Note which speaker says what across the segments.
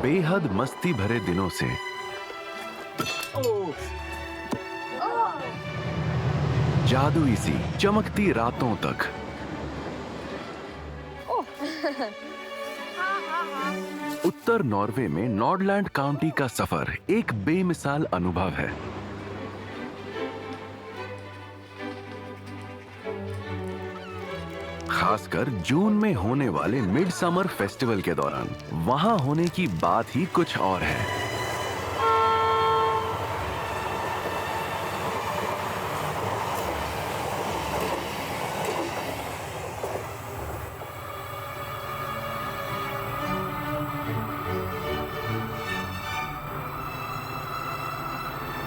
Speaker 1: बेहद मस्ती भरे दिनों से जादुई सी चमकती रातों तक उत्तर नॉर्वे में नॉर्डलैंड काउंटी का सफर एक बेमिसाल अनुभव है। खासकर जून में होने वाले मिड समर फेस्टिवल के दौरान वहां होने की बात ही कुछ और है।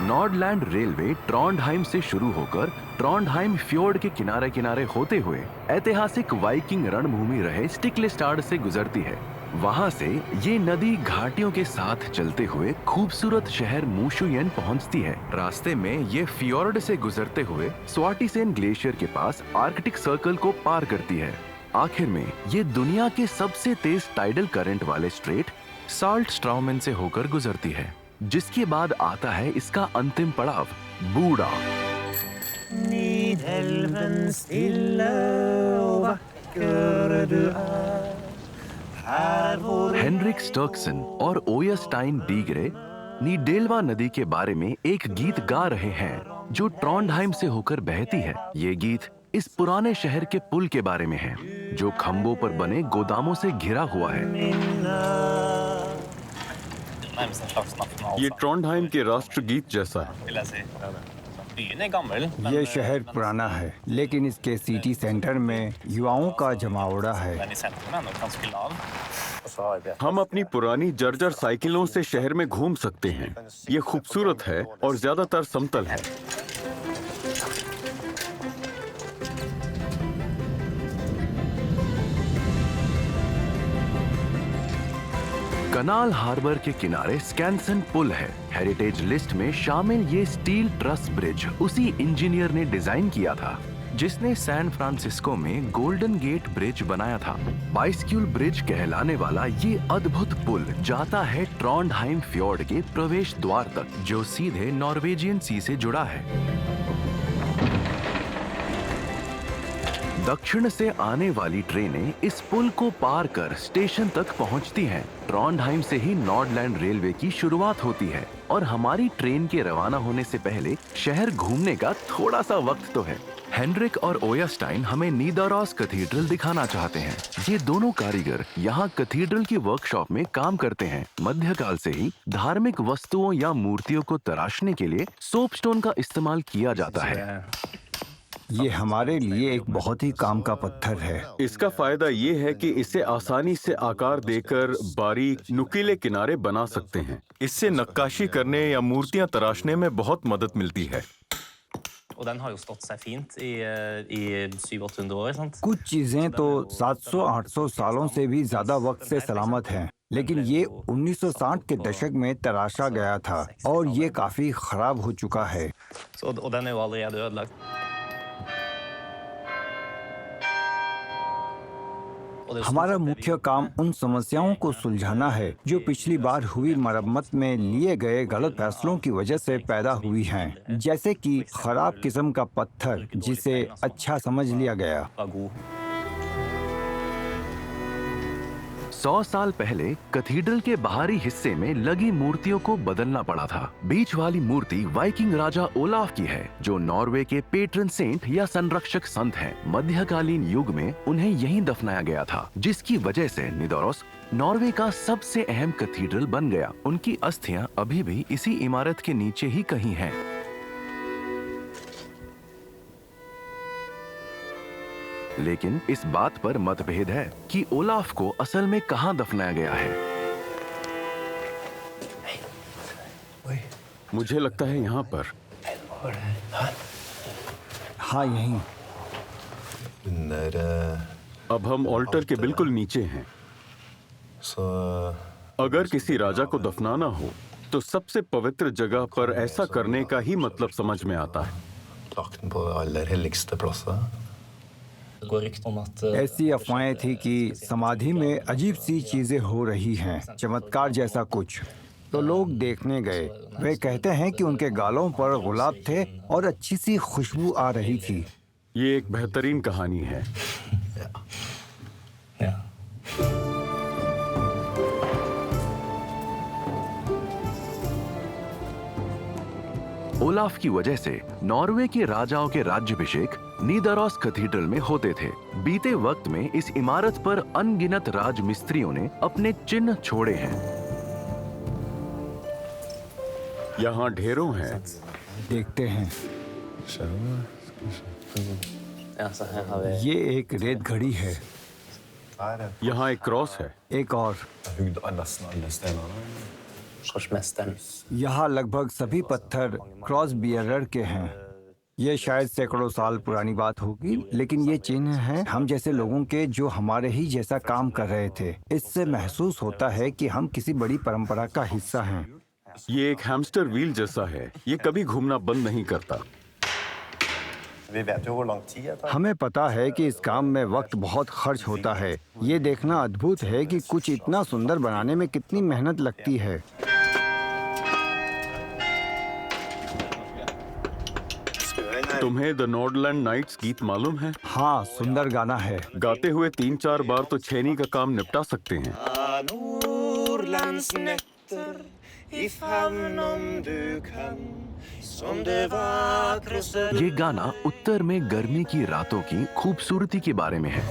Speaker 1: नॉर्डलैंड रेलवे ट्रॉन्डहाइम से शुरू होकर ट्रॉन्डहाइम फ्योर्ड के किनारे किनारे होते हुए ऐतिहासिक वाइकिंग रणभूमि रहे स्टिक्लेस्टाड से गुजरती है। वहां से ये नदी घाटियों के साथ चलते हुए खूबसूरत शहर मूशुयन पहुंचती है। रास्ते में ये फ्योर्ड से गुजरते हुए स्वाटिसेन ग्लेशियर के पास आर्कटिक सर्कल को पार करती है। आखिर में ये दुनिया के सबसे तेज टाइडल करंट वाले स्ट्रेट साल्ट स्ट्राउमेन से होकर गुजरती है, जिसके बाद आता है इसका अंतिम पड़ाव बूडा। हेनरिक स्टर्कसन और ओयस्टाइन डीग्रे नीडेल्वा नदी के बारे में एक गीत गा रहे हैं जो ट्रॉन्डहाइम से होकर बहती है। ये गीत इस पुराने शहर के पुल के बारे में है जो खंभों पर बने गोदामों से घिरा हुआ है।
Speaker 2: ये ट्रॉन्डहाइम के राष्ट्रगीत जैसा है।
Speaker 3: ये शहर पुराना है, लेकिन इसके सिटी सेंटर में युवाओं का जमावड़ा है।
Speaker 2: हम अपनी पुरानी जर्जर साइकिलों से शहर में घूम सकते हैं। ये खूबसूरत है और ज्यादातर समतल है।
Speaker 1: कनाल हार्बर के किनारे स्कैनसन पुल है। हेरिटेज लिस्ट में शामिल ये स्टील ट्रस ब्रिज उसी इंजीनियर ने डिजाइन किया था जिसने सैन फ्रांसिस्को में गोल्डन गेट ब्रिज बनाया था। बाइस्क्यूल ब्रिज कहलाने वाला ये अद्भुत पुल जाता है ट्रॉन्डहाइम फ्योर्ड के प्रवेश द्वार तक, जो सीधे नॉर्वेजियन सी से जुड़ा है। दक्षिण से आने वाली ट्रेनें इस पुल को पार कर स्टेशन तक पहुंचती हैं। ट्रॉन्डहाइम से ही नॉर्डलैंड रेलवे की शुरुआत होती है और हमारी ट्रेन के रवाना होने से पहले शहर घूमने का थोड़ा सा वक्त तो है। हेनरिक और ओयस्टाइन हमें नीदारोस कैथेड्रल दिखाना चाहते हैं। ये दोनों कारीगर यहाँ कैथेड्रल की वर्कशॉप में काम करते हैं। मध्यकाल से ही धार्मिक वस्तुओं या मूर्तियों को तराशने के लिए सोपस्टोन का इस्तेमाल किया जाता है।
Speaker 3: ये हमारे लिए एक बहुत ही काम का पत्थर है।
Speaker 2: इसका फायदा ये है कि इसे आसानी से आकार देकर बारीक नुकीले किनारे बना सकते हैं। इससे नक्काशी करने या मूर्तियां तराशने में बहुत मदद मिलती है।
Speaker 3: कुछ चीजें तो 700-800 सालों से भी ज्यादा वक्त से सलामत हैं, लेकिन ये 1960 के दशक में तराशा गया था और ये काफी खराब हो चुका है। हमारा मुख्य काम उन समस्याओं को सुलझाना है जो पिछली बार हुई मरम्मत में लिए गए गलत फैसलों की वजह से पैदा हुई हैं, जैसे कि खराब किस्म का पत्थर जिसे अच्छा समझ लिया गया।
Speaker 1: 100 साल पहले कैथेड्रल के बाहरी हिस्से में लगी मूर्तियों को बदलना पड़ा था। बीच वाली मूर्ति वाइकिंग राजा ओलाफ की है, जो नॉर्वे के पेट्रन सेंट या संरक्षक संत हैं। मध्यकालीन युग में उन्हें यहीं दफनाया गया था, जिसकी वजह से निदारोस नॉर्वे का सबसे अहम कैथेड्रल बन गया। उनकी अस्थियां अभी भी इसी इमारत के नीचे ही कहीं हैं। लेकिन इस बात पर मतभेद है कि ओलाफ को असल में कहां दफनाया गया है।
Speaker 2: मुझे लगता है यहाँ पर।
Speaker 3: हाँ, यहीं।
Speaker 2: अब हम ऑल्टर के बिल्कुल नीचे हैं। अगर किसी राजा को दफनाना हो तो सबसे पवित्र जगह पर ऐसा करने का ही मतलब समझ में आता है।
Speaker 3: ऐसी अफवाहें थी कि समाधि में अजीब सी चीजें हो रही हैं, चमत्कार जैसा कुछ। तो लोग देखने गए। वे कहते हैं कि उनके गालों पर गुलाब थे और अच्छी सी खुशबू आ रही थी।
Speaker 2: ये एक बेहतरीन कहानी है।
Speaker 1: ओलाफ की वजह से नॉर्वे के राजाओं के राज्याभिषेक नीदरॉस कैथेड्रल में होते थे। बीते वक्त में इस इमारत पर अनगिनत राजमिस्त्रियों ने अपने चिन्ह छोड़े हैं।
Speaker 2: यहाँ ढेरों हैं।
Speaker 3: देखते हैं। ये एक रेत घड़ी है।
Speaker 2: यहाँ एक क्रॉस है।
Speaker 3: एक और। यहाँ लगभग सभी पत्थर क्रॉस बियरर के हैं। ये शायद सैकड़ों साल पुरानी बात होगी, लेकिन ये चिन्ह हैं हम जैसे लोगों के जो हमारे ही जैसा काम कर रहे थे। इससे महसूस होता है कि हम किसी बड़ी परंपरा का हिस्सा हैं।
Speaker 2: ये एक हैमस्टर व्हील जैसा है। ये कभी घूमना बंद नहीं करता।
Speaker 3: हमें पता है कि इस काम में वक्त बहुत खर्च होता है। ये देखना अद्भुत है कि कुछ इतना सुंदर बनाने में कितनी मेहनत लगती है।
Speaker 2: तुम्हें द नॉर्डलैंड नाइट्स गीत मालूम है?
Speaker 3: हाँ, सुंदर गाना है।
Speaker 2: गाते हुए 3-4 बार तो छेनी का काम निपटा सकते हैं।
Speaker 1: ये गाना उत्तर में गर्मी की रातों की खूबसूरती के बारे में है।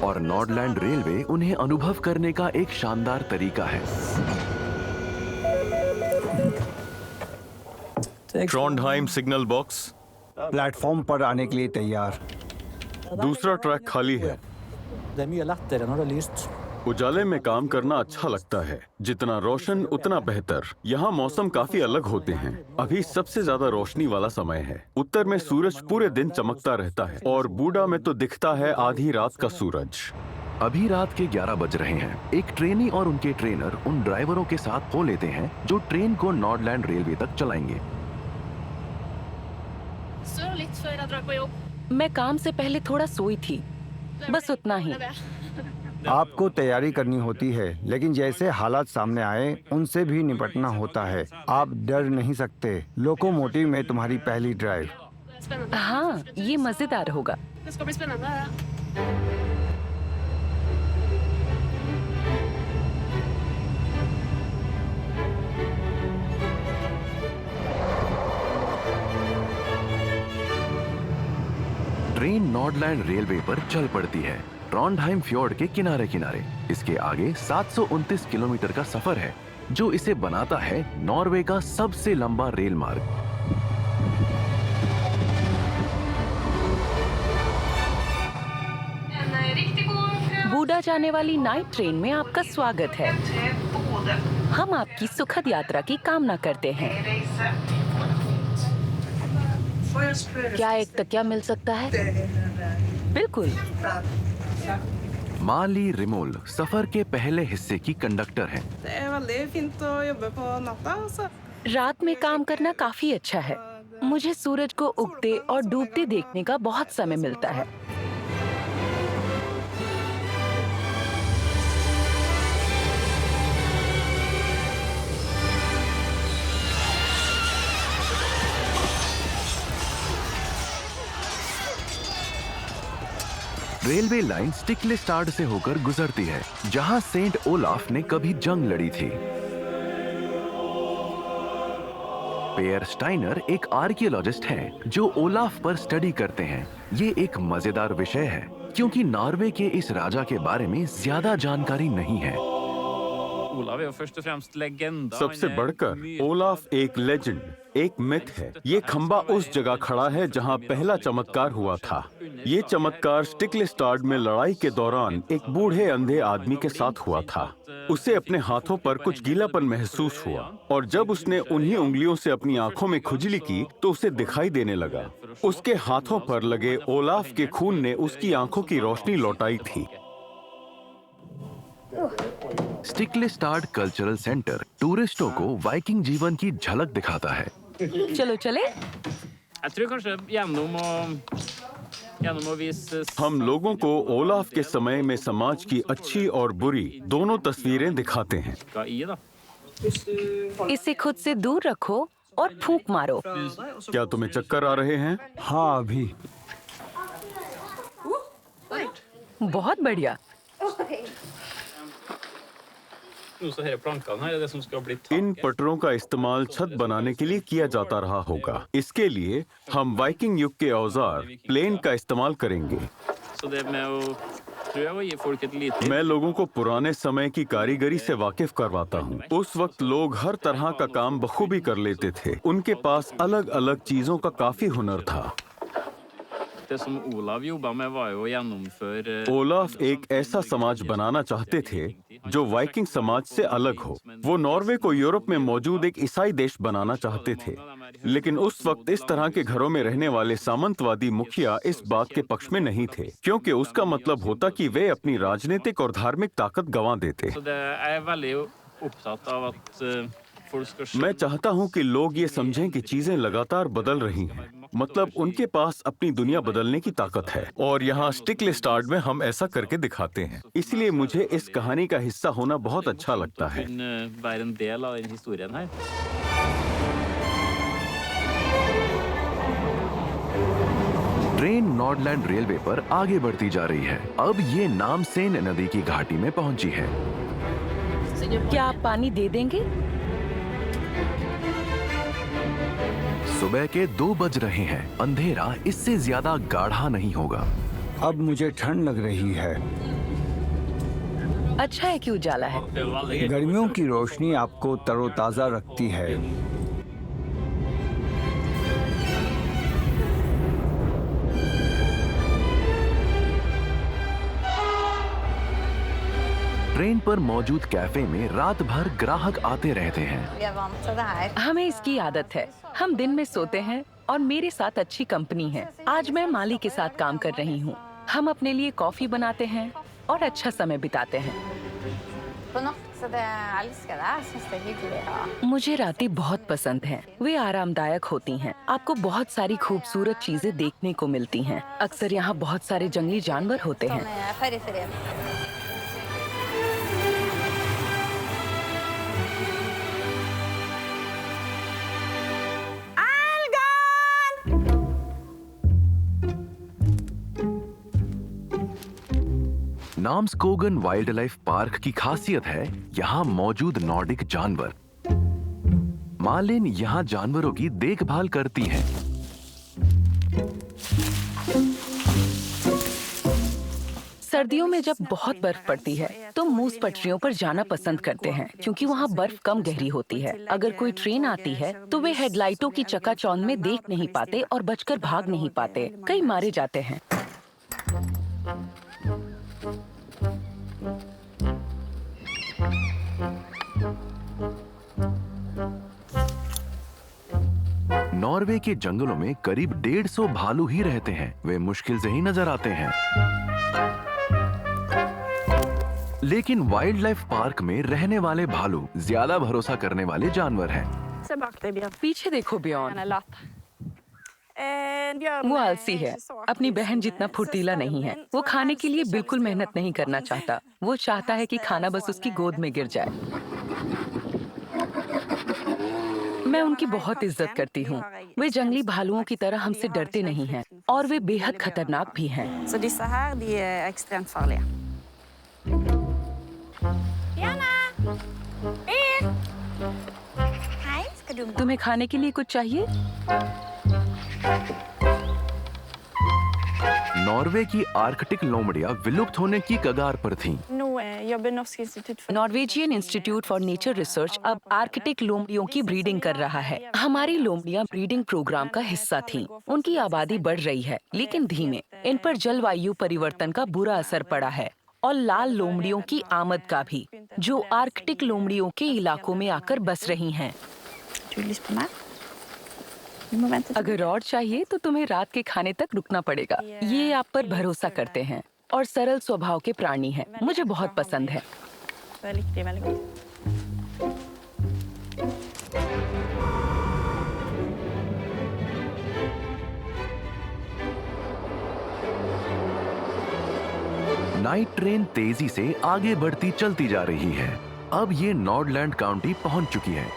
Speaker 1: और नॉर्डलैंड रेलवे उन्हें अनुभव करने का एक शानदार तरीका है।
Speaker 2: ट्रॉन्डहाइम सिग्नल बॉक्स
Speaker 3: प्लेटफॉर्म पर आने के लिए तैयार।
Speaker 2: दूसरा ट्रैक खाली है। उजाले में काम करना अच्छा लगता है। जितना रोशन उतना बेहतर। यहाँ मौसम काफी अलग होते हैं। अभी सबसे ज्यादा रोशनी वाला समय है। उत्तर में सूरज पूरे दिन चमकता रहता है और बूडा में तो दिखता है आधी रात का सूरज।
Speaker 1: अभी रात के 11 बज रहे हैं। एक ट्रेनी और उनके ट्रेनर उन ड्राइवरों के साथ हो लेते हैं जो ट्रेन को नॉर्डलैंड रेलवे तक चलाएंगे।
Speaker 4: मैं काम से पहले थोड़ा सोई थी, बस उतना ही।
Speaker 3: आपको तैयारी करनी होती है, लेकिन जैसे हालात सामने आए उनसे भी निपटना होता है। आप डर नहीं सकते। लोकोमोटिव में तुम्हारी पहली ड्राइव।
Speaker 4: हाँ, ये मजेदार होगा।
Speaker 1: ट्रेन नॉर्डलैंड रेलवे पर चल पड़ती है, ट्रॉन्डहाइम फ्योर्ड के किनारे किनारे। इसके आगे 729 किलोमीटर का सफर है, जो इसे बनाता है नॉर्वे का सबसे लंबा रेल मार्ग।
Speaker 4: बूडा जाने वाली नाइट ट्रेन में आपका स्वागत है। हम आपकी सुखद यात्रा की कामना करते हैं। क्या एक तकिया मिल सकता है? बिल्कुल।
Speaker 1: माली रिमोल सफर के पहले हिस्से की कंडक्टर है।
Speaker 4: रात में काम करना काफी अच्छा है। मुझे सूरज को उगते और डूबते देखने का बहुत समय मिलता है।
Speaker 1: रेलवे लाइन स्टिकलेस्टार्ड से होकर गुजरती है, जहां सेंट ओलाफ ने कभी जंग लड़ी थी। पेयर स्टाइनर एक आर्कियोलॉजिस्ट हैं जो ओलाफ पर स्टडी करते हैं। ये एक मजेदार विषय है क्योंकि नॉर्वे के इस राजा के बारे में ज्यादा जानकारी नहीं है।
Speaker 2: सबसे बढ़कर ओलाफ एक लेजेंड, एक मिथ है। ये खंबा उस जगह खड़ा है जहां पहला चमत्कार हुआ था। ये चमत्कार स्टिकलेस्टार्ड में लड़ाई के दौरान एक बूढ़े अंधे आदमी के साथ हुआ था। उसे अपने हाथों पर कुछ गीलापन महसूस हुआ और जब उसने उन्हीं उंगलियों से अपनी आंखों में खुजली की तो उसे दिखाई देने लगा। उसके हाथों पर लगे ओलाफ के खून ने उसकी आंखों की रोशनी लौटाई थी।
Speaker 1: स्टिकलेस्टार्ड कल्चरल सेंटर टूरिस्टों को वाइकिंग जीवन की झलक दिखाता है।
Speaker 4: चलो चले।
Speaker 5: Jeg tror kanskje gjennom å vise
Speaker 2: हम लोगों को ओलाफ के समय में समाज की अच्छी और बुरी दोनों तस्वीरें दिखाते हैं।
Speaker 5: Hva i da.
Speaker 4: इसे खुद से दूर रखो और फूंक मारो।
Speaker 2: क्या तुम्हें चक्कर आ रहे हैं?
Speaker 3: हाँ, अभी।
Speaker 4: बहुत बढ़िया।
Speaker 5: Nå så her plankene her er det som skal bli taket.
Speaker 2: इन पटरों का इस्तेमाल छत बनाने के लिए किया जाता रहा होगा। इसके लिए हम वाइकिंग युग के औजार प्लेन का इस्तेमाल करेंगे।
Speaker 5: Så det med å prøve å gi folk et lite
Speaker 2: मैं लोगों को पुराने समय की कारीगरी से वाकिफ करवाता हूँ। उस वक्त लोग हर तरह का काम बखूबी कर लेते थे। उनके पास अलग अलग चीजों का काफी हुनर था।
Speaker 5: Det som Olav jobba med var jo å gjennomføre
Speaker 2: Olaf एक ऐसा समाज बनाना चाहते थे जो वाइकिंग समाज से अलग हो। वो नॉर्वे को यूरोप में मौजूद एक ईसाई देश बनाना चाहते थे, लेकिन उस वक्त इस तरह के घरों में रहने वाले सामंतवादी मुखिया इस बात के पक्ष में नहीं थे, क्योंकि उसका मतलब होता कि वे अपनी राजनीतिक और धार्मिक ताकत गंवा देते।
Speaker 5: Så det jeg er veldig opptatt av at folk skal
Speaker 2: मैं चाहता हूं कि लोग ये समझें कि चीजें लगातार बदल रही हैं। मतलब उनके पास अपनी दुनिया बदलने की ताकत है, और यहाँ स्टिकलेस्टार्ड में हम ऐसा करके दिखाते हैं। इसलिए मुझे इस कहानी का हिस्सा होना बहुत अच्छा लगता है।
Speaker 5: kunne være en del av den historien her.
Speaker 1: Train Nordland railway पर आगे बढ़ती जा रही है। अब ये नामसेन नदी की घाटी में पहुंची है।
Speaker 4: क्या आप पानी दे देंगे?
Speaker 1: सुबह के 2 बज रहे हैं। अंधेरा इससे ज्यादा गाढ़ा नहीं होगा।
Speaker 3: अब मुझे ठंड लग रही है।
Speaker 4: अच्छा है कि उजाला है।
Speaker 5: Det er jo veldig greit.
Speaker 3: गर्मियों की रोशनी आपको तरोताजा रखती है।
Speaker 1: ट्रेन पर मौजूद कैफे में रात भर ग्राहक आते रहते हैं।
Speaker 6: Vi er vant til det her.
Speaker 4: हमें इसकी आदत है। हम दिन में सोते हैं और मेरे साथ अच्छी कंपनी है। आज मैं माली के साथ काम कर रही हूँ। हम अपने लिए कॉफी बनाते हैं और अच्छा समय बिताते हैं।
Speaker 6: På natt, så jeg elsker det. Jeg synes det er hyggelig. Og
Speaker 4: मुझे रातें बहुत पसंद हैं। वे आरामदायक होती हैं। आपको बहुत सारी खूबसूरत चीजें देखने को मिलती हैं। अक्सर यहाँ बहुत सारे जंगली जानवर होते हैं।
Speaker 6: sånn ferieferie.
Speaker 1: Namsskogan wildlife park की खासियत है यहाँ मौजूद नॉर्डिक जानवर। मालिन यहाँ जानवरों की देखभाल करती हैं।
Speaker 4: सर्दियों में जब बहुत बर्फ पड़ती है तो मूस पटरियों पर जाना पसंद करते हैं, क्योंकि वहाँ बर्फ कम गहरी होती है। अगर कोई ट्रेन आती है तो वे हेडलाइटों की चकाचौंध में देख नहीं पाते और बचकर भाग नहीं पाते। कई मारे जाते हैं।
Speaker 1: नॉर्वे के जंगलों में करीब 150 भालू ही रहते हैं। वे मुश्किल से ही नजर आते हैं, लेकिन वाइल्ड लाइफ पार्क में रहने वाले भालू ज्यादा भरोसा करने वाले जानवर हैं।
Speaker 7: Se bak deg, Bjørn.
Speaker 4: पीछे देखो beyond,
Speaker 7: Han er lat. Bjørn
Speaker 4: वो
Speaker 7: er
Speaker 4: आलसी है।
Speaker 7: ikke så aktiv
Speaker 4: अपनी बहन
Speaker 7: som
Speaker 4: जितना फुर्तीला
Speaker 7: søsteren
Speaker 4: नहीं है।
Speaker 7: min,
Speaker 4: वो
Speaker 7: så
Speaker 4: खाने
Speaker 7: han
Speaker 4: के लिए
Speaker 7: synes
Speaker 4: बिल्कुल
Speaker 7: ikke
Speaker 4: मेहनत नहीं करना चाहता। वो चाहता है कि खाना बस उसकी गोद में गिर जाए। मैं उनकी बहुत इज्जत करती हूँ। वे जंगली भालुओं की तरह हमसे डरते नहीं हैं और वे बेहद खतरनाक भी हैं।
Speaker 7: Så disse her, de er ekstremt farlige.
Speaker 6: Hei, skal du
Speaker 4: तुम्हें खाने के लिए कुछ चाहिए?
Speaker 1: नॉर्वे की आर्कटिक लोमड़ियां विलुप्त होने की कगार पर थीं।
Speaker 7: Nå jobber Norsk institutt for
Speaker 4: Norwegian institute for nature research अब आर्कटिक लोमड़ियों की ब्रीडिंग कर रहा है। हमारी लोमड़ियां ब्रीडिंग प्रोग्राम का हिस्सा थीं। उनकी आबादी बढ़ रही है, लेकिन धीमे। इन पर जलवायु परिवर्तन का बुरा असर पड़ा है और लाल लोमड़ियों की आमद का भी, जो आर्कटिक लोमड़ियों के इलाकों में आकर बस रही हैं।
Speaker 7: Du har lyst på mer? Du må vente til
Speaker 4: अगर और चाहिए तो तुम्हें रात के खाने तक रुकना पड़ेगा। ये आप पर भरोसा करते हैं और सरल स्वभाव के प्राणी हैं। मुझे बहुत पसंद है।
Speaker 7: Det likte de veldig godt.
Speaker 1: Night train तेजी से आगे बढ़ती चलती जा रही है। अब ये नॉर्डलैंड काउंटी पहुंच चुकी है,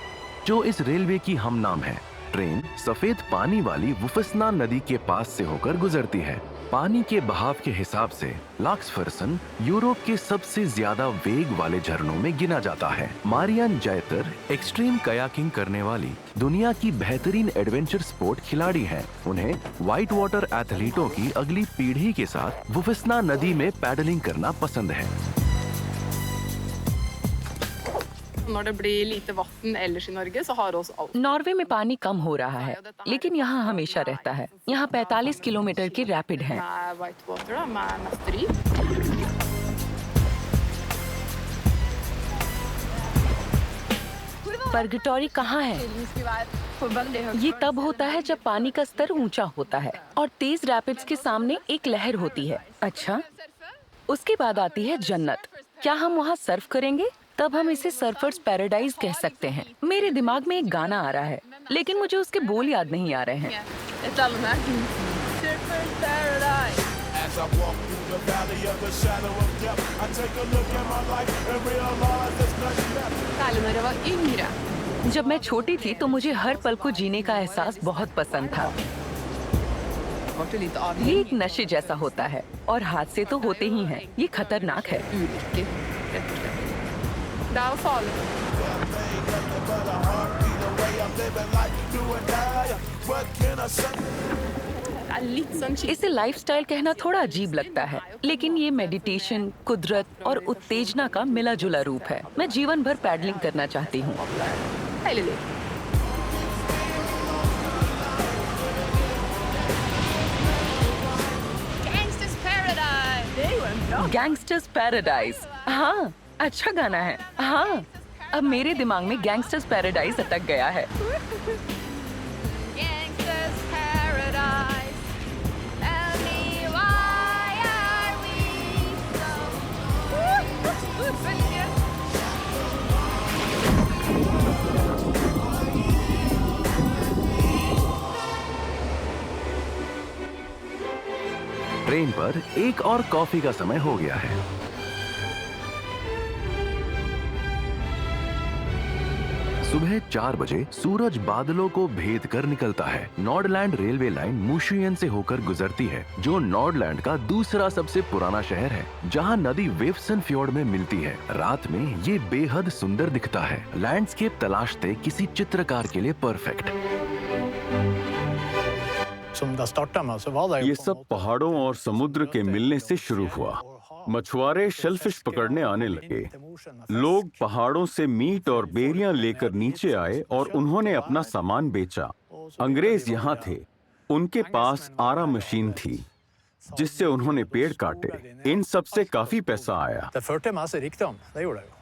Speaker 1: जो इस रेलवे की हमनाम है। ट्रेन सफेद पानी वाली वुफस्ना नदी के पास से होकर गुजरती है। पानी के बहाव के हिसाब से लाक्सफर्सन यूरोप के सबसे ज्यादा वेग वाले झरनों में गिना जाता है। मारियन जैतर एक्सट्रीम कयाकिंग करने वाली दुनिया की बेहतरीन एडवेंचर स्पोर्ट खिलाड़ी हैं। उन्हें व्हाइट वाटर एथलीटों की अगली पीढ़ी के साथ वुफस्ना नदी में पैडलिंग करना पसंद है।
Speaker 8: Når det blir lite vann ellers i Norge, så har også alt
Speaker 4: Norway में पानी कम हो रहा है, लेकिन यहाँ हमेशा रहता है। यहाँ 45 किलोमीटर की रैपिड है।
Speaker 8: med whitewater, da, med mesteri.
Speaker 4: पर्गटोरी कहाँ है? ये तब होता है जब पानी का स्तर ऊंचा होता है और तेज रैपिड्स के सामने एक लहर होती है। अच्छा, उसके बाद आती है जन्नत। क्या हम वहाँ सर्फ करेंगे? तब हम इसे सर्फर्स पैराडाइज कह सकते हैं। मेरे दिमाग में एक गाना आ रहा है, लेकिन मुझे उसके बोल याद नहीं आ रहे हैं।
Speaker 8: Et eller annet. Surfers Paradise.
Speaker 9: As I walk through the valley of the shadow of death, I take a look at my life and realize there's nothing left.
Speaker 8: Særlig når jeg var yngre.
Speaker 4: जब मैं छोटी थी तो मुझे हर पल को जीने का एहसास बहुत पसंद था।
Speaker 8: Ble litt
Speaker 4: ये
Speaker 8: avhengig.
Speaker 4: एक नशे जैसा होता है और हादसे तो होते ही हैं। ये खतरनाक है।
Speaker 8: Ulykker, rett og slett. Det er jo farlig. Det er litt sånn skikkelig.
Speaker 4: इसे लाइफस्टाइल कहना थोड़ा अजीब लगता है, लेकिन ये मेडिटेशन, कुदरत और उत्तेजना का मिला जुला रूप है। मैं जीवन भर पैडलिंग करना चाहती हूँ।
Speaker 8: Hele livet. Gangsters Paradise. Det er jo en bra.
Speaker 4: Gangsters paradise. हाँ, अच्छा गाना है। हाँ, अब मेरे दिमाग में गैंगस्टर्स पैराडाइज अटक गया है।
Speaker 8: Gangsters Paradise. Tell me why are we so. Veldig gøy.
Speaker 1: Train पर एक और कॉफी का समय हो गया है। सुबह 4 बजे सूरज बादलों को भेद कर निकलता है। नॉर्डलैंड रेलवे लाइन मूशियन से होकर गुजरती है, जो नॉर्डलैंड का दूसरा सबसे पुराना शहर है, जहां नदी वेवसन फ्योर्ड में मिलती है। रात में ये बेहद सुंदर दिखता है। लैंडस्केप तलाशते किसी चित्रकार के लिए परफेक्ट।
Speaker 2: ये सब पहाड़ों और समुद्र के मिलने से शुरू हुआ। मछुआरे शेलफिश पकड़ने आने लगे। लोग पहाड़ों से मीट और बेरियां लेकर नीचे आए और उन्होंने अपना सामान बेचा। अंग्रेज यहाँ थे। उनके पास आरा मशीन थी, जिससे उन्होंने पेड़ काटे। इन सब से काफी पैसा आया।
Speaker 9: Det førte med seg rikdom, det gjorde det jo.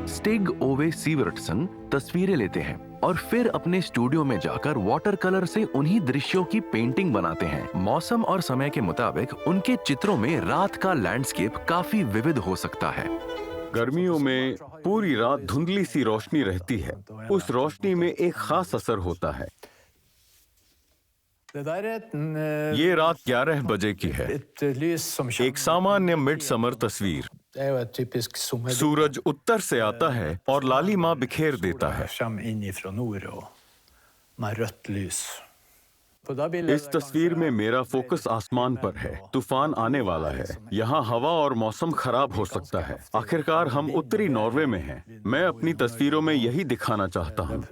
Speaker 1: स्टिग ओवे सीवर्टसन तस्वीरें लेते हैं और फिर अपने स्टूडियो में जाकर वाटर कलर से उन्हीं दृश्यों की पेंटिंग बनाते हैं। मौसम और समय के मुताबिक उनके चित्रों में रात का लैंडस्केप काफी विविध हो सकता है।
Speaker 2: गर्मियों में पूरी रात धुंधली सी रोशनी रहती है। उस रोशनी में एक खास असर होता है। ये रात 11 बजे की है। एक सामान्य मिड समर तस्वीर। सूरज उत्तर से आता है और लालिमा बिखेर देता है। इस तस्वीर में मेरा फोकस आसमान पर है। तूफान आने वाला है। यहाँ हवा और मौसम खराब हो सकता है। आखिरकार हम उत्तरी नॉर्वे में हैं। मैं अपनी तस्वीरों में यही दिखाना चाहता हूँ।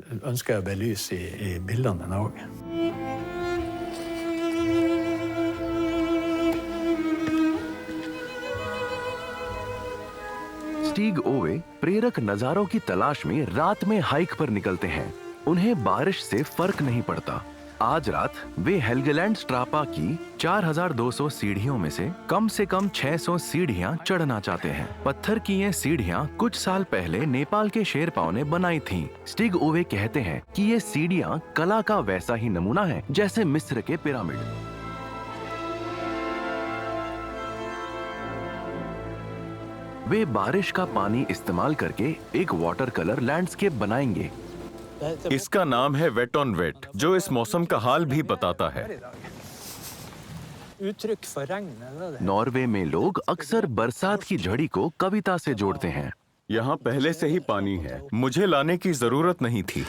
Speaker 1: स्टीग ओवे प्रेरक नजारों की तलाश में रात में हाइक पर निकलते हैं। उन्हें बारिश से फर्क नहीं पड़ता। आज रात वे हेल्गलैंड स्ट्रापा की 4200 सीढ़ियों में से कम 600 सीढ़ियां चढ़ना चाहते हैं। पत्थर की ये सीढ़ियां कुछ साल पहले नेपाल के शेरपाओं ने बनाई थीं। स्टिग ओवे कहते हैं कि ये सीढ़ियां कला का वैसा ही नमूना है जैसे मिस्र के पिरामिड। वे बारिश का पानी इस्तेमाल करके एक वाटर कलर लैंडस्केप बनाएंगे।
Speaker 2: इसका नाम है वेट ऑन वेट, जो इस मौसम का हाल भी बताता है।
Speaker 1: नॉर्वे में लोग अक्सर बरसात की झड़ी को कविता से जोड़ते हैं।
Speaker 2: यहाँ पहले से ही पानी है, मुझे लाने की जरूरत नहीं थी।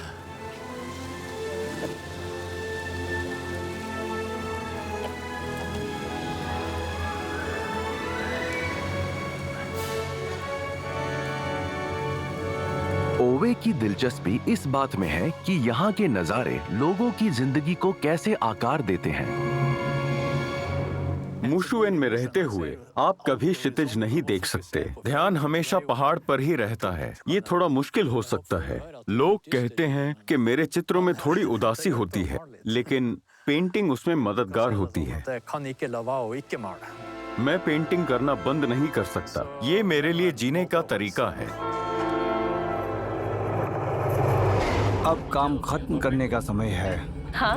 Speaker 1: ओवे की दिलचस्पी इस बात में है कि यहाँ के नजारे लोगों की जिंदगी को कैसे आकार देते हैं।
Speaker 2: मुशुएन में रहते हुए आप कभी क्षितिज नहीं देख सकते। ध्यान हमेशा पहाड़ पर ही रहता है। ये थोड़ा मुश्किल हो सकता है। लोग कहते हैं कि मेरे चित्रों में थोड़ी उदासी होती है, लेकिन पेंटिंग उसमें मददगार होती है। मैं पेंटिंग करना बंद नहीं कर सकता। ये मेरे लिए जीने का तरीका है।
Speaker 3: अब काम खत्म करने का समय है।
Speaker 4: हाँ,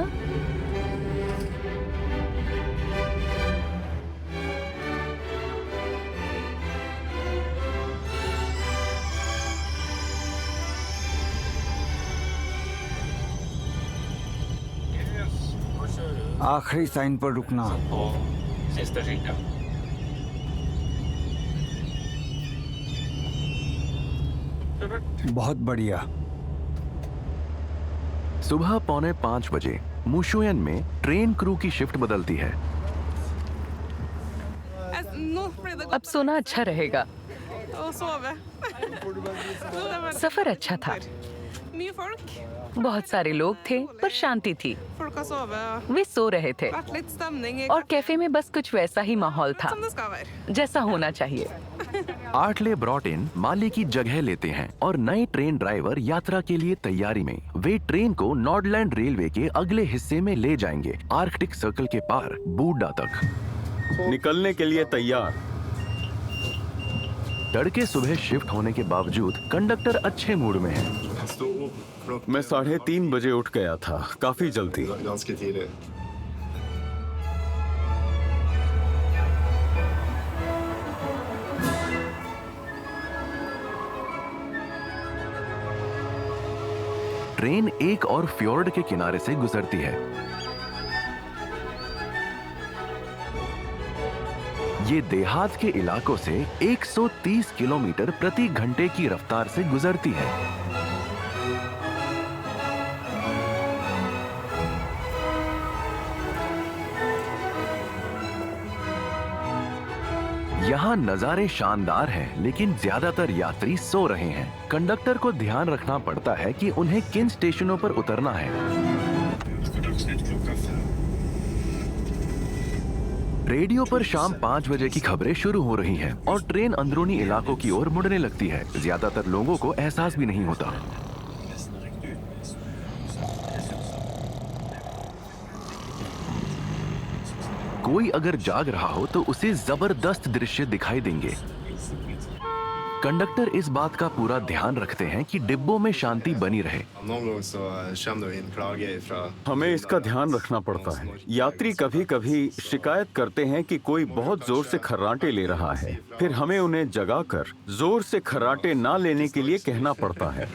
Speaker 3: आखिरी साइन पर रुकना। बहुत बढ़िया।
Speaker 1: सुबह 4:45 बजे मुशुएन में ट्रेन क्रू की शिफ्ट बदलती है।
Speaker 4: अब सोना अच्छा रहेगा। सफर अच्छा था। बहुत सारे लोग थे पर शांति थी। वे सो रहे थे और कैफे में बस कुछ वैसा ही माहौल था जैसा होना चाहिए।
Speaker 1: आर्टले ब्रॉटिन माली की जगह लेते हैं और नए ट्रेन ड्राइवर यात्रा के लिए तैयारी में। वे ट्रेन को नॉर्डलैंड रेलवे के अगले हिस्से में ले जाएंगे, आर्कटिक सर्कल के पार बूडा तक।
Speaker 2: निकलने के लिए तैयार।
Speaker 1: तड़के सुबह शिफ्ट होने के बावजूद कंडक्टर अच्छे मूड में है।
Speaker 2: मैं 3:30 बजे उठ गया था, काफी जल्दी।
Speaker 1: ट्रेन एक और फ्योर्ड के किनारे से गुजरती है। ये देहात के इलाकों से 130 किलोमीटर प्रति घंटे की रफ्तार से गुजरती है। यहाँ नजारे शानदार हैं, लेकिन ज्यादातर यात्री सो रहे हैं। कंडक्टर को ध्यान रखना पड़ता है कि उन्हें किन स्टेशनों पर उतरना है। रेडियो पर शाम 5 बजे की खबरें शुरू हो रही हैं और ट्रेन अंदरूनी इलाकों की ओर मुड़ने लगती है। ज्यादातर लोगों को एहसास भी नहीं होता। कोई अगर जाग रहा हो तो उसे जबरदस्त दृश्य दिखाई देंगे। कंडक्टर इस बात का पूरा ध्यान रखते हैं कि डिब्बों में शांति बनी रहे।
Speaker 2: हमें इसका ध्यान रखना पड़ता है। यात्री कभी कभी शिकायत करते हैं कि कोई बहुत जोर से खर्राटे ले रहा है। फिर हमें उन्हें जगाकर जोर से खर्राटे ना लेने के लिए कहना पड़ता है।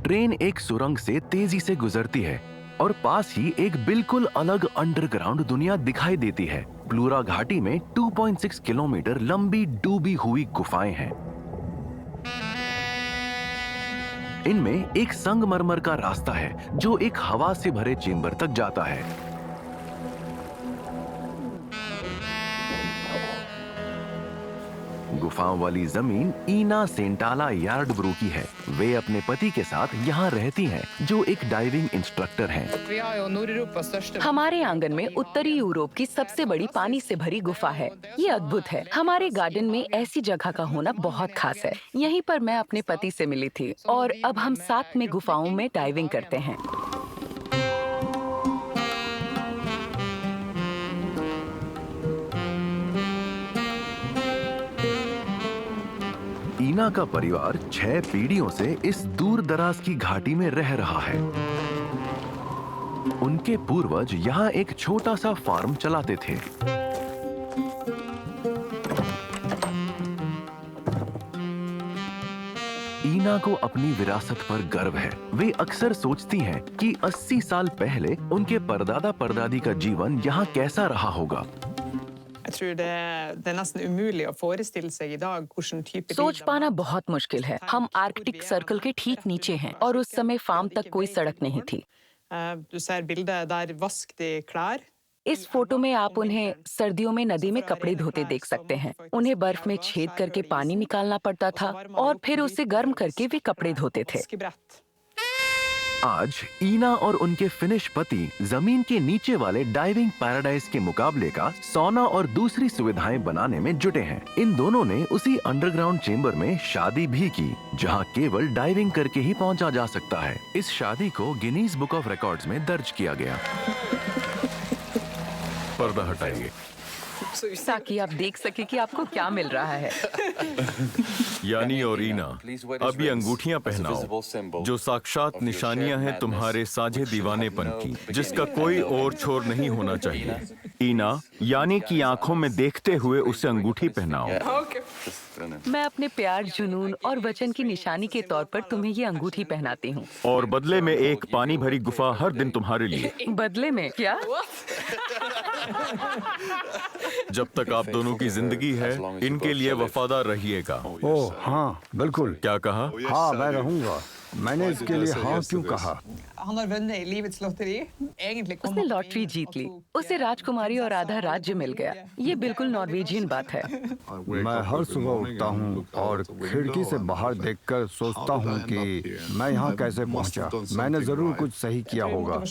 Speaker 1: ट्रेन एक सुरंग से तेजी से गुजरती है और पास ही एक बिल्कुल अलग अंडरग्राउंड दुनिया दिखाई देती है। प्लूरा घाटी में 2.6 किलोमीटर लंबी डूबी हुई गुफाएं हैं। इनमें एक संगमरमर का रास्ता है जो एक हवा से भरे चेंबर तक जाता है। गुफाओं वाली जमीन ईना सेंटाला यार्डब्रू की है। वे अपने पति के साथ यहाँ रहती हैं, जो एक डाइविंग इंस्ट्रक्टर हैं।
Speaker 4: हमारे आंगन में उत्तरी यूरोप की सबसे बड़ी पानी से भरी गुफा है। ये अद्भुत है। हमारे गार्डन में ऐसी जगह का होना बहुत खास है। यहीं पर मैं अपने पति से मिली थी और अब हम साथ में गुफाओं में डाइविंग करते हैं।
Speaker 1: ईना का परिवार 6 पीढ़ियों से इस दूर दराज की घाटी में रह रहा है। उनके पूर्वज यहाँ एक छोटा सा फार्म चलाते थे। ईना को अपनी विरासत पर गर्व है। वे अक्सर सोचती हैं कि 80 साल पहले उनके परदादा परदादी का जीवन यहाँ कैसा रहा होगा।
Speaker 4: सोच पाना बहुत मुश्किल है। हम आर्कटिक सर्कल के ठीक नीचे हैं और उस समय फार्म तक कोई सड़क नहीं थी। इस फोटो में आप उन्हें सर्दियों में नदी में कपड़े धोते देख सकते हैं। उन्हें बर्फ में छेद करके पानी निकालना पड़ता था और फिर उसे गर्म करके वे कपड़े धोते थे।
Speaker 1: आज ईना और उनके फिनिश पति जमीन के नीचे वाले डाइविंग पैराडाइज के मुकाबले का सौना और दूसरी सुविधाएं बनाने में जुटे हैं। इन दोनों ने उसी अंडरग्राउंड चेंबर में शादी भी की जहां केवल डाइविंग करके ही पहुंचा जा सकता है। इस शादी को गिनीज बुक ऑफ रिकॉर्ड्स में दर्ज किया गया। पर्दा हटाइए
Speaker 4: ताकि आप देख सके कि आपको क्या मिल रहा है।
Speaker 10: यानी और ईना, अब ये अंगूठियां पहनाओ जो साक्षात निशानियां हैं तुम्हारे साझे दीवानेपन की, जिसका कोई और छोर नहीं होना चाहिए।
Speaker 2: ईना, यानी कि आंखों में देखते हुए उसे अंगूठी पहनाओ।
Speaker 4: मैं अपने प्यार, जुनून और वचन की निशानी के तौर पर तुम्हें ये अंगूठी पहनाती हूँ।
Speaker 2: और बदले में एक पानी भरी गुफा हर दिन तुम्हारे लिए।
Speaker 4: बदले में क्या?
Speaker 10: जब तक आप दोनों की जिंदगी है, इनके लिए वफादार रहिएगा।
Speaker 3: ओह हाँ, बिल्कुल।
Speaker 10: क्या कहा?
Speaker 3: हाँ, मैं रहूंगा। मैंने इसके लिए हाँ क्यों कहा?
Speaker 4: उसने लॉटरी जीत ली। उसे राजकुमारी और आधा राज्य मिल गया। ये बिल्कुल नॉर्वेजियन बात है।
Speaker 3: मैं हर सुबह उठता हूँ और खिड़की से बाहर देखकर सोचता हूँ कि मैं यहाँ कैसे पहुँचा। मैंने जरूर कुछ सही किया होगा।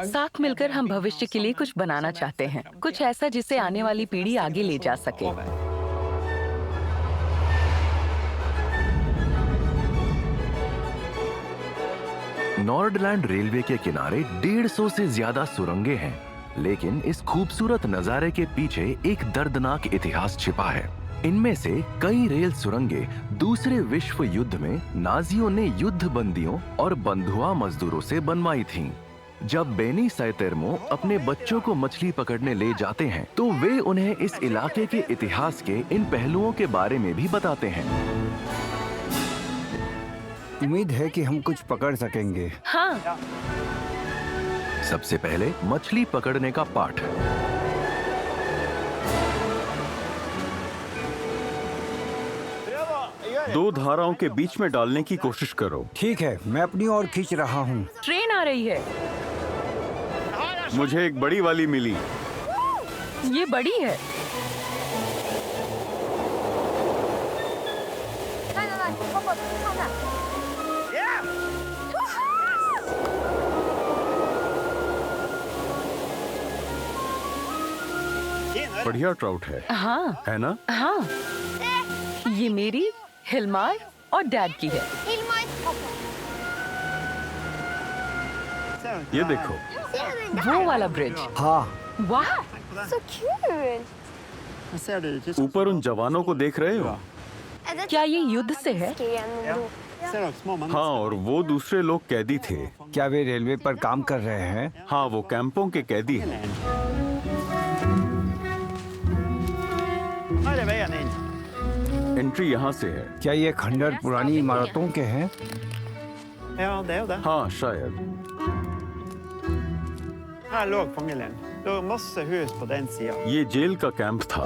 Speaker 4: साथ मिलकर हम भविष्य के लिए कुछ बनाना चाहते हैं, कुछ ऐसा जिसे आने वाली पीढ़ी आगे ले जा सके।
Speaker 1: नॉर्डलैंड रेलवे के किनारे 150 से ज्यादा सुरंगें हैं, लेकिन इस खूबसूरत नजारे के पीछे एक दर्दनाक इतिहास छिपा है। इनमें से कई रेल सुरंगें दूसरे विश्व युद्ध में नाजियों ने युद्ध बंदियों और बंधुआ मजदूरों से बनवाई थीं। जब बेनी सैतेर्मो अपने बच्चों को मछली पकड़ने ले जाते हैं, तो वे उन्हें इस इलाके के इतिहास के इन पहलुओं के बारे में भी बताते हैं।
Speaker 3: उम्मीद है कि हम कुछ पकड़ सकेंगे।
Speaker 4: हाँ।
Speaker 1: सबसे पहले मछली पकड़ने का पाठ।
Speaker 2: दो धाराओं के बीच में डालने की कोशिश करो।
Speaker 3: ठीक है, मैं अपनी ओर खींच रहा हूँ।
Speaker 4: ट्रेन आ रही है।
Speaker 2: मुझे एक बड़ी वाली मिली।
Speaker 4: ये बड़ी है।
Speaker 2: बढ़िया ट्राउट है।
Speaker 4: हाँ
Speaker 2: है ना?
Speaker 4: हाँ, ये मेरी, हिलमार और डैड की है।
Speaker 2: ये देखो,
Speaker 4: वो वाला ब्रिज।
Speaker 3: हाँ।
Speaker 4: वाह,
Speaker 2: ऊपर उन जवानों को देख रहे हो?
Speaker 4: क्या ये युद्ध से है?
Speaker 2: हाँ, और वो दूसरे लोग कैदी थे।
Speaker 3: क्या वे रेलवे पर काम कर रहे हैं?
Speaker 2: हाँ, वो कैंपों के कैदी हैं। एंट्री यहाँ से है।
Speaker 3: क्या ये खंडर पुरानी इमारतों के हैं?
Speaker 2: हाँ, शायद। ये जेल का कैंप था।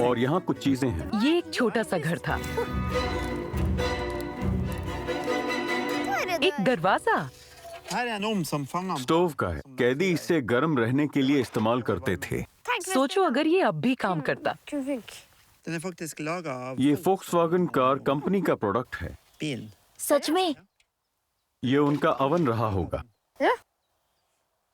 Speaker 2: और यहाँ कुछ चीजें हैं।
Speaker 4: ये एक छोटा सा घर था। एक दरवाजा।
Speaker 2: स्टोव का है। कैदी इसे गर्म रहने के लिए इस्तेमाल करते थे।
Speaker 4: सोचो अगर ये अब भी काम करता।
Speaker 2: ये फोक्सवैगन कार कंपनी का प्रोडक्ट है।
Speaker 6: सच में?
Speaker 2: ये उनका अवन रहा होगा।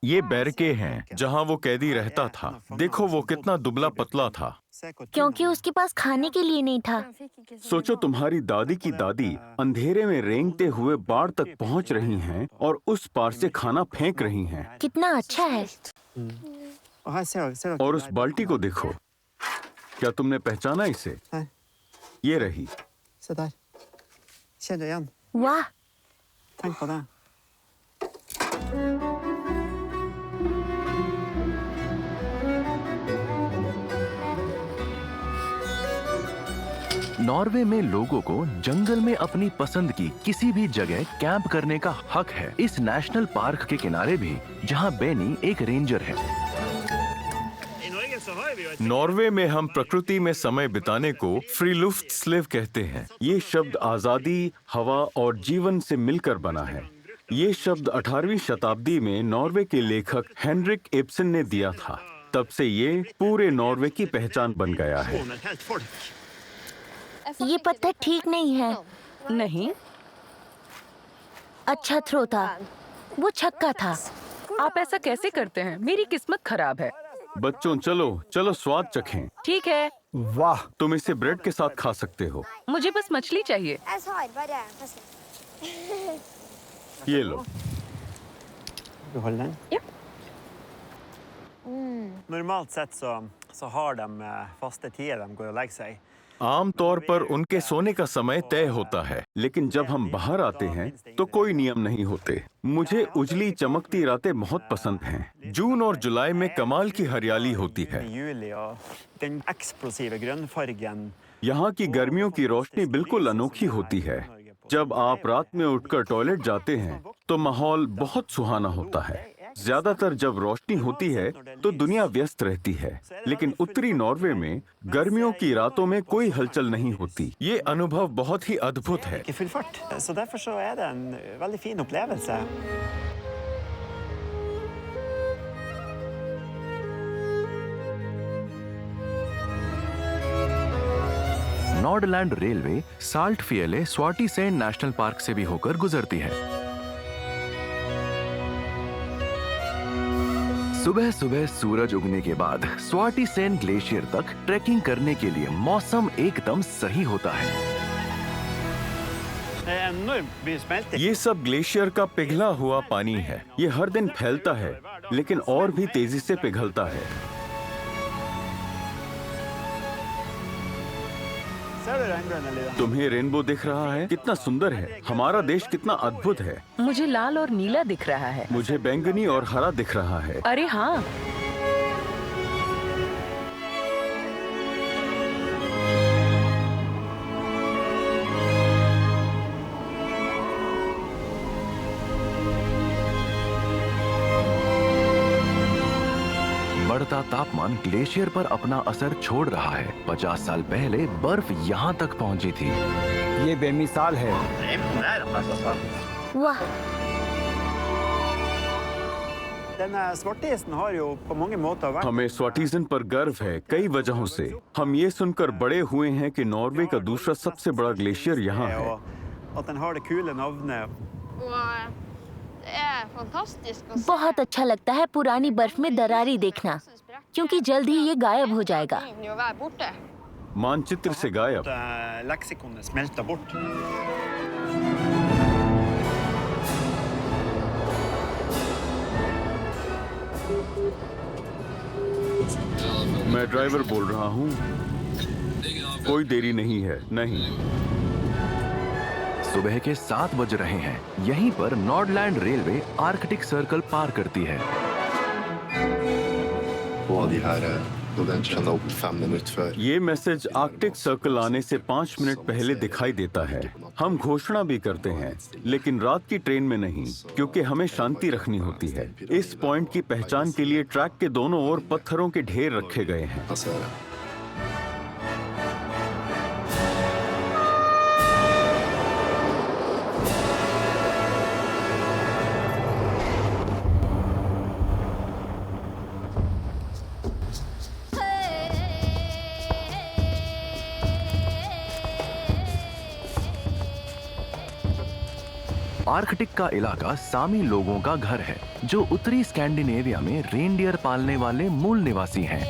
Speaker 2: ये बैरके हैं जहाँ वो कैदी रहता था। देखो वो कितना दुबला पतला था।
Speaker 6: क्योंकि उसके पास खाने के लिए नहीं था।
Speaker 2: सोचो तुम्हारी दादी की दादी अंधेरे में रेंगते हुए बाढ़ तक पहुँच रही हैं और उस पार से खाना फेंक रही हैं।
Speaker 6: कितना अच्छा है।
Speaker 2: और उस बाल्टी को देखो। क्या तुमने पहचाना इसे? ये रही।
Speaker 6: वाह,
Speaker 11: Tenk på det.
Speaker 1: नॉर्वे में लोगों को जंगल में अपनी पसंद की किसी भी जगह कैंप करने का हक है। इस नेशनल पार्क के किनारे भी, जहां बेनी एक रेंजर है।
Speaker 10: नॉर्वे में हम प्रकृति में समय बिताने को फ्रीलुफ्ट्सलेव कहते हैं। ये शब्द आजादी, हवा और जीवन से मिलकर बना है। ये शब्द 18वीं शताब्दी में नॉर्वे के लेखक हेनरिक इब्सन ने दिया था। तब से ये पूरे नॉर्वे की पहचान बन गया है।
Speaker 12: ये पत्थर ठीक नहीं है।
Speaker 4: नहीं,
Speaker 12: अच्छा थ्रो था, वो छक्का था।
Speaker 4: आप ऐसा कैसे करते हैं? मेरी किस्मत खराब है।
Speaker 2: बच्चों चलो चलो स्वाद चखें।
Speaker 4: ठीक है।
Speaker 3: वाह,
Speaker 2: तुम इसे ब्रेड के साथ खा सकते हो।
Speaker 4: मुझे बस मछली चाहिए।
Speaker 2: ये लो।
Speaker 11: Behold den.
Speaker 4: Ja.
Speaker 11: Normalt sett så har de faste tider de går og legger seg.
Speaker 10: आमतौर पर उनके सोने का समय तय होता है,
Speaker 2: लेकिन जब हम बाहर आते हैं तो कोई नियम नहीं होते। मुझे उजली चमकती रातें बहुत पसंद हैं।
Speaker 10: जून और जुलाई में कमाल की हरियाली होती है।
Speaker 11: Juli og den eksplosive grønnfargen.
Speaker 2: यहाँ की गर्मियों की रोशनी बिल्कुल अनोखी होती है। जब आप रात में उठकर टॉयलेट जाते हैं तो माहौल बहुत सुहाना होता है। ज्यादातर जब रोशनी होती है तो दुनिया व्यस्त रहती है, लेकिन उत्तरी नॉर्वे में गर्मियों की रातों में कोई हलचल नहीं होती। ये अनुभव बहुत ही अद्भुत है।
Speaker 11: Ikke full fart. Så derfor så er det en veldig fin opplevelse.
Speaker 1: Nordland railway Saltfjellet Svartisen national park से भी होकर गुजरती है। सुबह सुबह सूरज उगने के बाद स्वाटीसेन ग्लेशियर तक ट्रैकिंग करने के लिए मौसम एकदम सही होता है।
Speaker 11: Det er enormt mye smelting.
Speaker 2: ये सब ग्लेशियर का पिघला हुआ पानी है। ये हर दिन फैलता है, लेकिन और भी तेजी से पिघलता है।
Speaker 11: Ser du regnbuen, Elida?
Speaker 2: तुम्हें रेनबो दिख रहा है? कितना सुंदर है। हमारा देश कितना अद्भुत है।
Speaker 4: मुझे लाल और नीला दिख रहा है।
Speaker 2: मुझे बैंगनी और हरा दिख रहा है।
Speaker 4: अरे हाँ,
Speaker 1: बढ़ता तापमान ग्लेशियर पर अपना असर छोड़ रहा है। 50 साल पहले बर्फ यहाँ तक पहुँची थी।
Speaker 3: ये बेमिसाल है।
Speaker 12: वाह,
Speaker 11: Denne svartisen har jo på mange måter vært
Speaker 2: हमें स्वाटीजन पर गर्व है कई वजहों से। हम ये सुनकर बड़े हुए हैं कि नॉर्वे का दूसरा सबसे बड़ा ग्लेशियर यहाँ है।
Speaker 11: og at den har det kule navnet.
Speaker 6: Det er fantastisk å se.
Speaker 12: बहुत अच्छा लगता है पुरानी बर्फ में दरारी देखना, क्योंकि जल्द ही ये गायब हो जाएगा।
Speaker 6: Begynner jo å være borte.
Speaker 2: मानचित्र से गायब।
Speaker 11: Leksikonet smelter bort.
Speaker 2: मैं ड्राइवर बोल रहा हूँ। कोई देरी नहीं है। नहीं।
Speaker 1: सुबह के 7 बज रहे हैं। यहीं पर नॉर्डलैंड रेलवे आर्कटिक सर्कल पार करती है।
Speaker 2: ये मैसेज आर्कटिक सर्कल आने से 5 मिनट पहले दिखाई देता है। हम घोषणा भी करते हैं, लेकिन रात की ट्रेन में नहीं, क्योंकि हमें शांति रखनी होती है। इस पॉइंट की पहचान के लिए ट्रैक के दोनों ओर पत्थरों के ढेर रखे गए हैं।
Speaker 1: आर्कटिक का इलाका सामी लोगों का घर है, जो उत्तरी स्कैंडिनेविया में रेनडियर पालने वाले मूल निवासी हैं।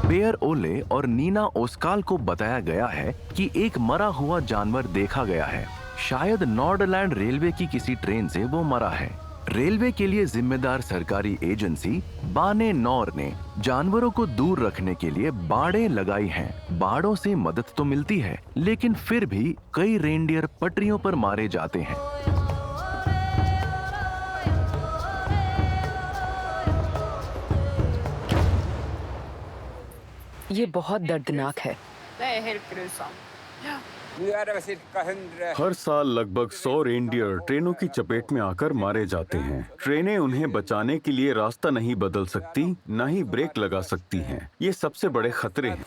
Speaker 1: बेयर ओले और नीना ओस्काल को बताया गया है कि एक मरा हुआ जानवर देखा गया है। शायद नॉर्डलैंड रेलवे की किसी ट्रेन से वो मरा है। रेलवे के लिए जिम्मेदार सरकारी एजेंसी बाने नौर ने जानवरों को दूर रखने के लिए बाड़ें लगाई हैं। बाड़ों से मदद तो मिलती है, लेकिन फिर भी कई रेनडियर पटरियों पर मारे जाते हैं।
Speaker 4: ये बहुत दर्दनाक है।
Speaker 8: Det är helt grusomt. Ja.
Speaker 2: हर साल लगभग 100 रेनडियर ट्रेनों की चपेट में आकर मारे जाते हैं। ट्रेनें उन्हें बचाने के लिए रास्ता नहीं बदल सकती, न ही ब्रेक लगा सकती हैं। ये सबसे बड़े खतरे हैं।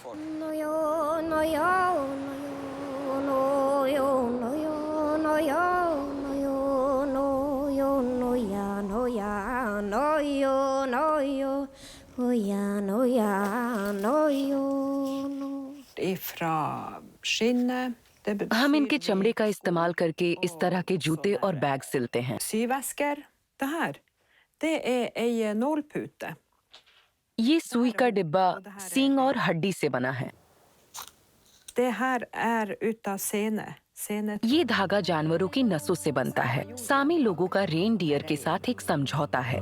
Speaker 4: हम इनके चमड़े का इस्तेमाल करके इस तरह के जूते और बैग सिलते हैं। ये सुई का डिब्बा सींग और हड्डी से बना है। ये धागा जानवरों की नसों से बनता है। सामी लोगों का रेनडियर के साथ एक समझौता है।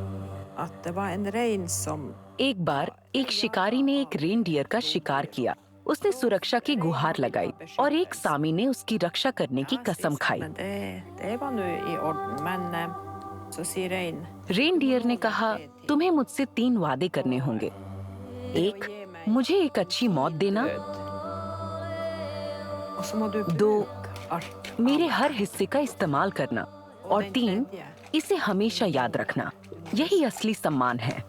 Speaker 4: एक बार एक शिकारी ने एक रेनडियर का शिकार किया। उसने सुरक्षा की गुहार लगाई और एक सामी ने उसकी रक्षा करने की कसम खाई। रेनडियर ने कहा, तुम्हें मुझसे 3 वादे करने होंगे। 1, मुझे एक अच्छी मौत देना। 2, मेरे हर हिस्से का इस्तेमाल करना। और 3, इसे हमेशा याद रखना। यही असली सम्मान है।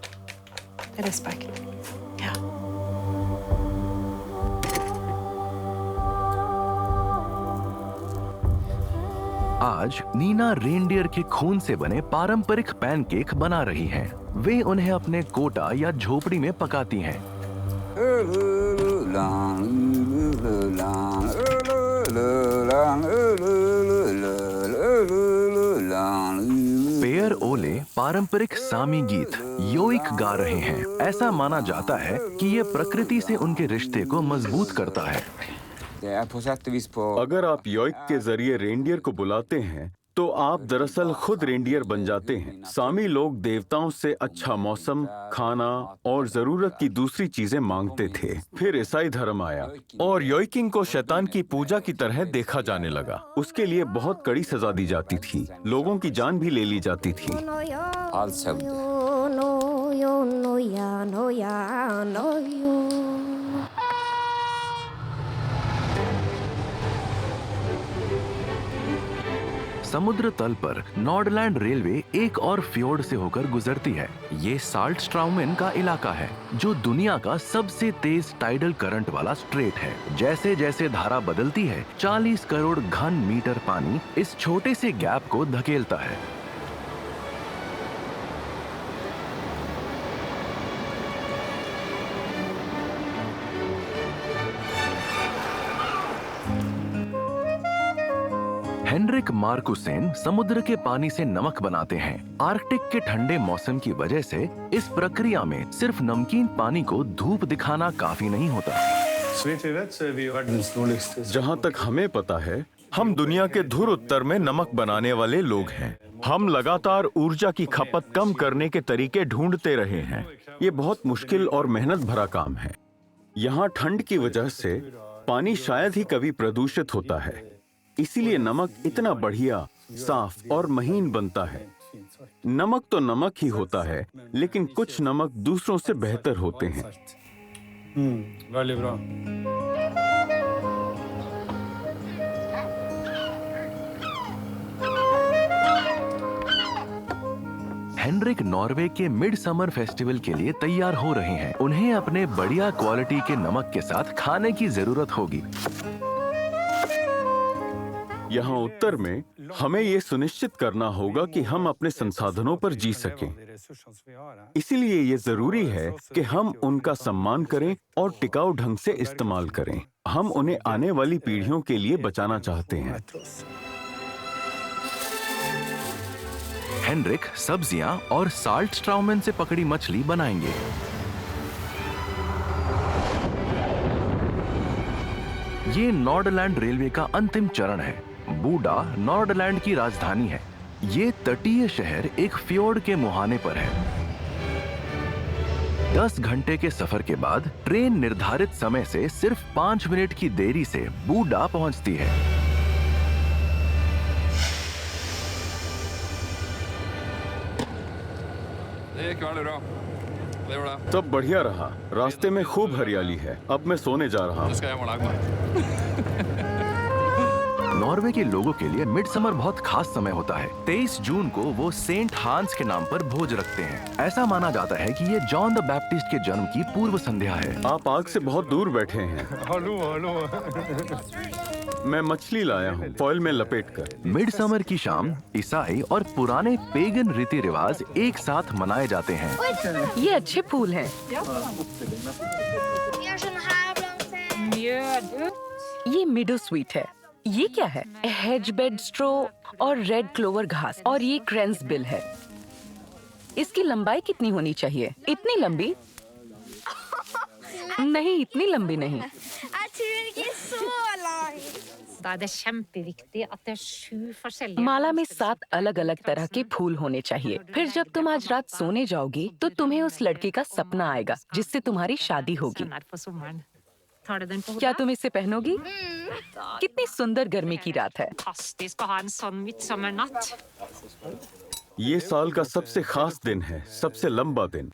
Speaker 1: आज नीना रेनडियर के खून से बने पारंपरिक पैनकेक बना रही हैं। वे उन्हें अपने कोटा या झोपड़ी में पकाती हैं। पेयर ओले पारंपरिक सामी गीत योइक गा रहे हैं। ऐसा माना जाता है कि ये प्रकृति से उनके रिश्ते को मजबूत करता है।
Speaker 2: अगर आप योइक के जरिए रेनडियर को बुलाते हैं तो आप दरअसल खुद रेनडियर बन जाते हैं। सामी लोग देवताओं से अच्छा मौसम, खाना और जरूरत की दूसरी चीजें मांगते थे। फिर ईसाई धर्म आया और योइकिंग को शैतान की पूजा की तरह देखा जाने लगा। उसके लिए बहुत कड़ी सजा दी जाती थी, लोगों की जान भी ले ली जाती थी।
Speaker 1: समुद्र तल पर नॉर्डलैंड रेलवे एक और फ्योर्ड से होकर गुजरती है। ये साल्टस्ट्राउमेन का इलाका है, जो दुनिया का सबसे तेज टाइडल करंट वाला स्ट्रेट है। जैसे जैसे धारा बदलती है, 40 करोड़ घन मीटर पानी इस छोटे से गैप को धकेलता है। हेनरिक मार्कुसेन समुद्र के पानी से नमक बनाते हैं। आर्कटिक के ठंडे मौसम की वजह से इस प्रक्रिया में सिर्फ नमकीन पानी को धूप दिखाना काफी नहीं होता।
Speaker 10: जहाँ तक हमें पता है, हम दुनिया के धुर उत्तर में नमक बनाने वाले लोग हैं। हम लगातार ऊर्जा की खपत कम करने के तरीके ढूंढते रहे हैं। ये बहुत मुश्किल और मेहनत भरा काम है। यहाँ ठंड की वजह से पानी शायद ही कभी प्रदूषित होता है, इसीलिए नमक इतना बढ़िया, साफ और महीन बनता है। नमक तो नमक ही होता है, लेकिन कुछ नमक दूसरों से बेहतर होते हैं।
Speaker 1: हेनरिक नॉर्वे के मिड समर फेस्टिवल के लिए तैयार हो रहे हैं। उन्हें अपने बढ़िया क्वालिटी के नमक के साथ खाने की जरूरत होगी।
Speaker 2: यहाँ उत्तर में हमें ये सुनिश्चित करना होगा कि हम अपने संसाधनों पर जी सकें। इसीलिए ये जरूरी है कि हम उनका सम्मान करें और टिकाऊ ढंग से इस्तेमाल करें। हम उन्हें आने वाली पीढ़ियों के लिए बचाना चाहते हैं।
Speaker 1: हेनरिक सब्जियां और साल्टस्ट्राउमेन से पकड़ी मछली बनाएंगे। ये नॉर्डलैंड रेलवे का अंतिम चरण है। बूडा नॉर्डलैंड की राजधानी है। ये तटीय शहर एक फ्योर्ड के मुहाने पर है। 10 घंटे के सफर के बाद ट्रेन निर्धारित समय से सिर्फ 5 मिनट की देरी से बूडा पहुंचती है।
Speaker 2: सब बढ़िया रहा। रास्ते में खूब हरियाली है। अब मैं सोने जा रहा हूँ।
Speaker 1: नॉर्वे के लोगों के लिए मिड समर बहुत खास समय होता है। 23 जून को वो सेंट हांस के नाम पर भोज रखते हैं। ऐसा माना जाता है कि ये जॉन द बैप्टिस्ट के जन्म की पूर्व संध्या है।
Speaker 2: आप आग से बहुत दूर बैठे हैं। मैं मछली लाया हूँ फॉइल में लपेटकर।
Speaker 1: मिड समर की शाम ईसाई और पुराने पेगन रीति रिवाज एक साथ मनाए जाते हैं।
Speaker 4: ये अच्छे फूल हैं। ये मिडो स्वीट है। ये क्या है? हेजबेड स्ट्रो और रेड क्लोवर घास, और ये क्रेंस बिल है। इसकी लंबाई कितनी होनी चाहिए? इतनी लंबी नहीं, इतनी लंबी नहीं। माला में 7 अलग अलग तरह के फूल होने चाहिए। फिर जब तुम आज रात सोने जाओगी तो तुम्हें उस लड़के का सपना आएगा जिससे तुम्हारी शादी होगी। क्या तुम इसे पहनोगी? कितनी सुंदर गर्मी की रात है।
Speaker 2: ये साल का सबसे खास दिन है, सबसे लंबा दिन।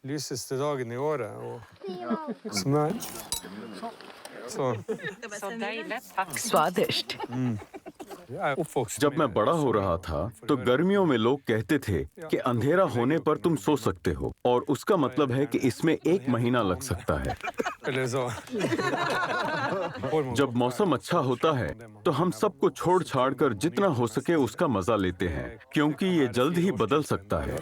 Speaker 4: स्वादिष्ट।
Speaker 2: जब मैं बड़ा हो रहा था तो गर्मियों में लोग कहते थे कि अंधेरा होने पर तुम सो सकते हो, और उसका मतलब है कि इसमें 1 महीना लग सकता है। जब मौसम अच्छा होता है तो हम सबको छोड़ छाड़ कर जितना हो सके उसका मजा लेते हैं, क्योंकि ये जल्द ही बदल सकता है।